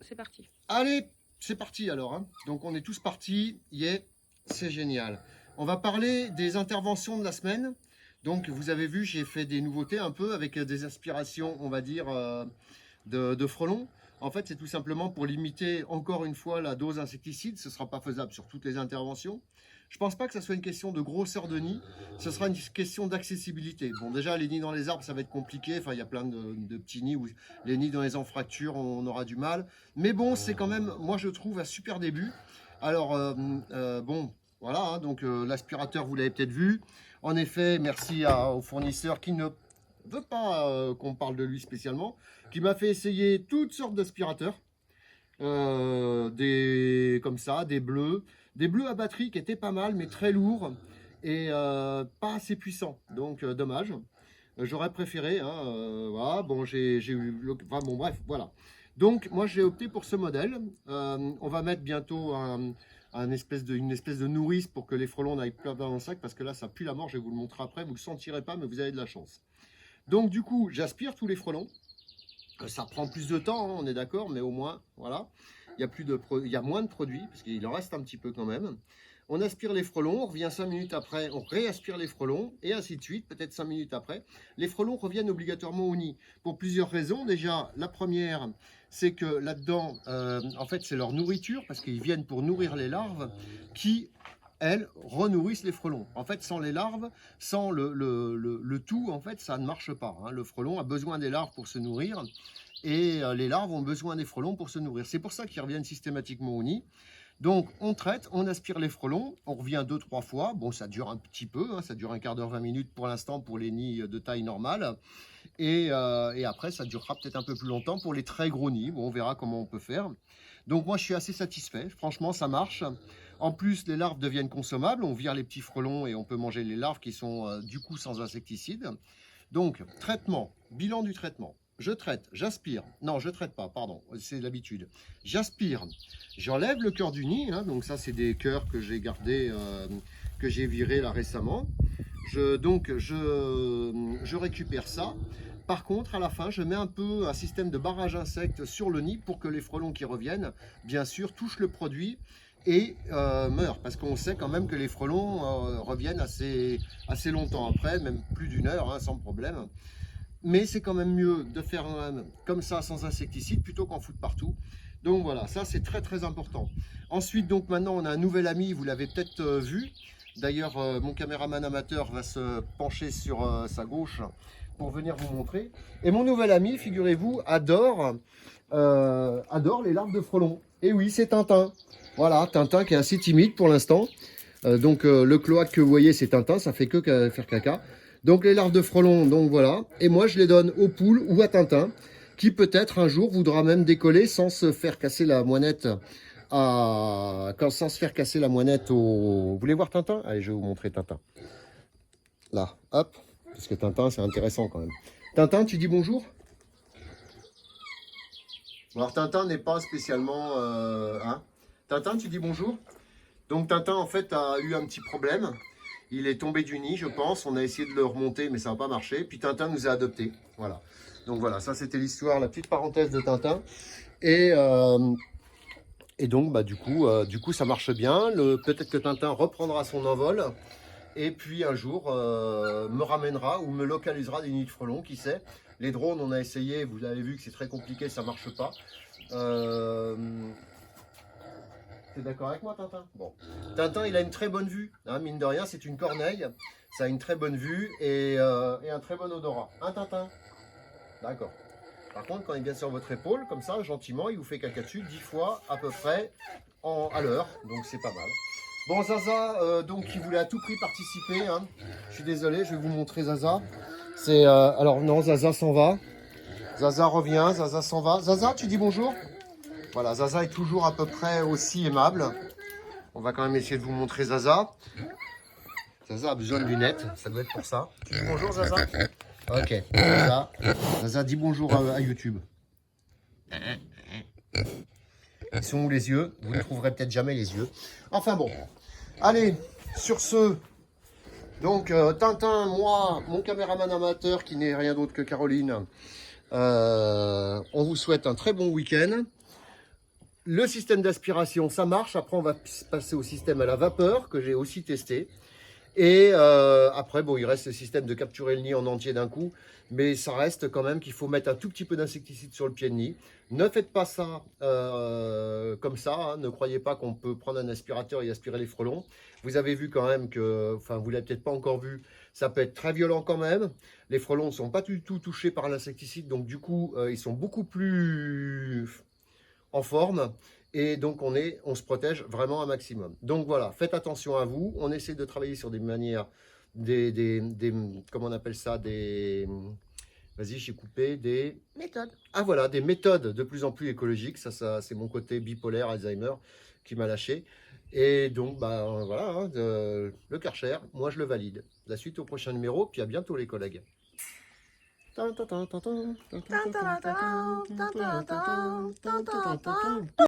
c'est parti. Allez, c'est parti alors. Hein. Donc on est tous partis. Yeah, c'est génial. On va parler des interventions de la semaine. Donc vous avez vu, j'ai fait des nouveautés un peu avec des aspirations, on va dire, de frelons. En fait, c'est tout simplement pour limiter encore une fois la dose insecticide. Ce ne sera pas faisable sur toutes les interventions. Je ne pense pas que ce soit une question de grosseur de nid. Ce sera une question d'accessibilité. Bon, déjà, les nids dans les arbres, ça va être compliqué. Enfin, il y a plein de petits nids où les nids dans les enfractures, on aura du mal. Mais bon, c'est quand même, moi, je trouve, un super début. Alors, bon, voilà. Hein, donc, l'aspirateur, vous l'avez peut-être vu. En effet, merci au fournisseur qui ne veut pas qu'on parle de lui spécialement, qui m'a fait essayer toutes sortes d'aspirateurs, comme ça, des bleus à batterie qui étaient pas mal, mais très lourds et pas assez puissants, donc dommage. J'aurais préféré, hein, voilà, bon, j'ai eu, enfin, bon, bref, voilà. Donc, moi, j'ai opté pour ce modèle. On va mettre bientôt une espèce de nourrice pour que les frelons n'aillent pas dans le sac, parce que là, ça pue la mort, je vais vous le montrer après, vous ne le sentirez pas, mais vous avez de la chance. Donc du coup, j'aspire tous les frelons. Ça prend plus de temps, hein, on est d'accord, mais au moins, voilà. Il y a moins de produits, parce qu'il en reste un petit peu quand même. On aspire les frelons, on revient 5 minutes après, on réaspire les frelons, et ainsi de suite, peut-être 5 minutes après. Les frelons reviennent obligatoirement au nid, pour plusieurs raisons. Déjà, la première, c'est que là-dedans, en fait, c'est leur nourriture, parce qu'ils viennent pour nourrir les larves, qui elles renourrissent les frelons. En fait, sans les larves, sans le tout, en fait, ça ne marche pas. Hein. Le frelon a besoin des larves pour se nourrir et les larves ont besoin des frelons pour se nourrir. C'est pour ça qu'ils reviennent systématiquement au nid. Donc, on traite, on aspire les frelons, on revient 2-3 fois. Bon, ça dure un petit peu, hein, ça dure un quart d'heure, 20 minutes pour l'instant pour les nids de taille normale. Et après, ça durera peut-être un peu plus longtemps pour les très gros nids. Bon, on verra comment on peut faire. Donc, moi, je suis assez satisfait. Franchement, ça marche. En plus, les larves deviennent consommables. On vire les petits frelons et on peut manger les larves qui sont du coup sans insecticide. Donc, traitement, bilan du traitement. Je traite, j'aspire. Non, je traite pas, pardon, c'est l'habitude. J'aspire, j'enlève le cœur du nid. Hein, donc ça, c'est des cœurs que j'ai gardés, que j'ai virés là récemment. Je récupère ça. Par contre, à la fin, je mets un peu un système de barrage insectes sur le nid pour que les frelons qui reviennent, bien sûr, touchent le produit et meurent. Parce qu'on sait quand même que les frelons reviennent assez longtemps après, même plus d'une heure, hein, sans problème. Mais c'est quand même mieux de faire comme ça, sans insecticide, plutôt qu'en foutre partout. Donc voilà, ça c'est très très important. Ensuite, donc maintenant, on a un nouvel ami, vous l'avez peut-être vu. D'ailleurs, mon caméraman amateur va se pencher sur sa gauche pour venir vous montrer. Et mon nouvel ami, figurez-vous, adore les larves de frelons. Et oui, c'est Tintin. Voilà, Tintin qui est assez timide pour l'instant. Le cloaque que vous voyez, c'est Tintin, ça fait que faire caca. Donc les larves de frelons, donc voilà. Et moi, je les donne aux poules ou à Tintin, qui peut-être un jour voudra même décoller sans se faire casser la moinette. Sans se faire casser la moinette au... Vous voulez voir Tintin? Allez, je vais vous montrer Tintin. Là, hop. Parce que Tintin, c'est intéressant quand même. Tintin, tu dis bonjour? Alors Tintin n'est pas spécialement... hein. Tintin, tu dis bonjour? Donc Tintin, en fait, a eu un petit problème. Il est tombé du nid, je pense. On a essayé de le remonter, mais ça n'a pas marché. Puis Tintin nous a adoptés. Voilà. Donc voilà, ça c'était l'histoire, la petite parenthèse de Tintin. Et donc, bah, du coup, ça marche bien. Peut-être que Tintin reprendra son envol. Et puis un jour, me ramènera ou me localisera des nids de frelons, qui sait. Les drones, on a essayé, vous avez vu que c'est très compliqué, ça ne marche pas. T'es d'accord avec moi, Tintin? Bon. Tintin, il a une très bonne vue. Hein, mine de rien, c'est une corneille. Ça a une très bonne vue et un très bon odorat. Hein, Tintin? D'accord. Par contre, quand il vient sur votre épaule, comme ça, gentiment, il vous fait caca dessus 10 fois à peu près à l'heure. Donc, c'est pas mal. Bon, Zaza, donc, il voulait à tout prix participer. Hein. Je suis désolé, je vais vous montrer Zaza. Alors, non, Zaza s'en va. Zaza revient, Zaza s'en va. Zaza, tu dis bonjour? Voilà, Zaza est toujours à peu près aussi aimable. On va quand même essayer de vous montrer Zaza. Zaza a besoin de lunettes, ça doit être pour ça. Tu dis bonjour, Zaza? Ok, Zaza dit bonjour à YouTube. Ils sont où les yeux? Vous ne trouverez peut-être jamais les yeux. Enfin bon, allez, sur ce, donc Tintin, moi, mon caméraman amateur qui n'est rien d'autre que Caroline, on vous souhaite un très bon week-end. le système d'aspiration, ça marche. Après, on va passer au système à la vapeur, que j'ai aussi testé. Et après, bon, il reste le système de capturer le nid en entier d'un coup. Mais ça reste quand même qu'il faut mettre un tout petit peu d'insecticide sur le pied de nid. Ne faites pas ça comme ça. Hein. Ne croyez pas qu'on peut prendre un aspirateur et aspirer les frelons. Vous avez vu quand même que, enfin, vous ne l'avez peut-être pas encore vu, ça peut être très violent quand même. Les frelons ne sont pas du tout touchés par l'insecticide. Donc, du coup, ils sont beaucoup plus en forme. Et donc, on se protège vraiment un maximum. Donc, voilà, faites attention à vous. On essaie de travailler sur des manières, comment on appelle ça, vas-y, j'ai coupé des méthodes. Ah voilà, des méthodes de plus en plus écologiques. Ça c'est mon côté bipolaire, Alzheimer, qui m'a lâché. Et donc, bah voilà, hein, le Karcher, moi je le valide. La suite au prochain numéro, puis à bientôt les collègues.